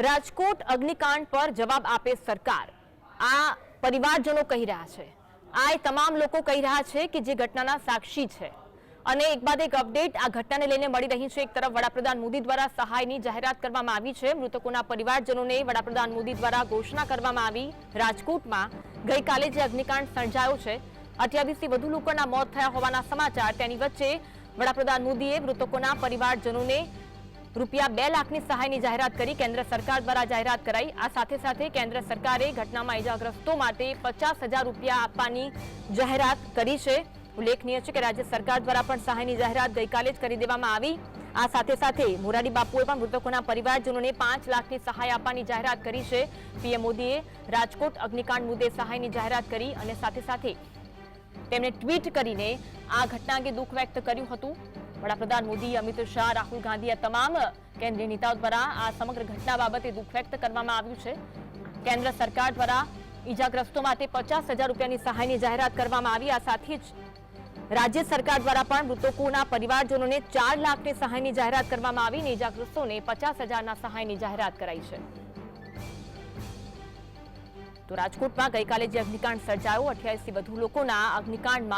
રાજકોટ અગ્નિકાંડ પર જવાબ આપે સરકાર। આ પરિવારજનો કહી રહ્યા છે, આ તમામ લોકો કહી રહ્યા છે કે જે ઘટનાના સાક્ષી છે। અને એક બાદ એક અપડેટ આ ઘટનાને લઈને મળી રહી છે। એક તરફ વડાપ્રધાન મોદી દ્વારા સહાયની જાહેરાત કરવામાં આવી છે। મૃતકોના પરિવારજનોને વડાપ્રધાન મોદી દ્વારા ઘોષણા કરવામાં આવી। રાજકોટમાં ગઈકાલે જે અગ્નિકાંડ સર્જાયો છે, 28થી વધુ લોકોના મોત થયા હોવાના સમાચાર। તેની વચ્ચે વડાપ્રધાન મોદીએ મૃતકોના પરિવારજનોને રૂપિયા 2 લાખની સહાયની જાહેરાત કરી। કેન્દ્ર સરકાર દ્વારા જાહેરાત કરાઈ। આ સાથે સાથે કેન્દ્ર સરકારે ઘટનામાં ઇજાગ્રસ્તો માટે 50,000 રૂપિયા આપવાની જાહેરાત કરી છે। ઉલ્લેખનીય છે કે રાજ્ય સરકાર દ્વારા પણ સહાયની જાહેરાત ગઈકાલે જ કરી દેવામાં આવી। આ સાથે સાથે મોરારી બાપુએ પણ મૃતકોના પરિવારજનોને 5 લાખની સહાય આપવાની જાહેરાત કરી છે। પીએમ મોદીએ રાજકોટ અગ્નિકાંડ મુદ્દે સહાયની જાહેરાત કરી અને સાથે સાથે તેમણે ટ્વીટ કરીને આ ઘટના અંગે દુઃખ વ્યક્ત કર્યું હતું। વડાપ્રધાન મોદી, અમિત શાહ, રાહુલ ગાંધી, આ તમામ કેન્દ્રીય નેતાઓ દ્વારા આ સમગ્ર ઘટના બાબતે દુઃખ વ્યક્ત કરવામાં આવ્યું છે। કેન્દ્ર સરકાર દ્વારા ઇજાગ્રસ્તો માટે 50,000 રૂપિયાની સહાયની જાહેરાત કરવામાં આવી। આ સાથે જ રાજ્ય સરકાર દ્વારા પણ મૃતકોના પરિવારજનોને 4 લાખની સહાયની જાહેરાત કરવામાં આવી અને ઇજાગ્રસ્તોને 50,000ના સહાયની જાહેરાત કરાઈ છે। તો રાજકોટમાં ગઈકાલે જે અગ્નિકાંડ સર્જાયો, 28થી વધુ લોકોના અગ્નિકાંડમાં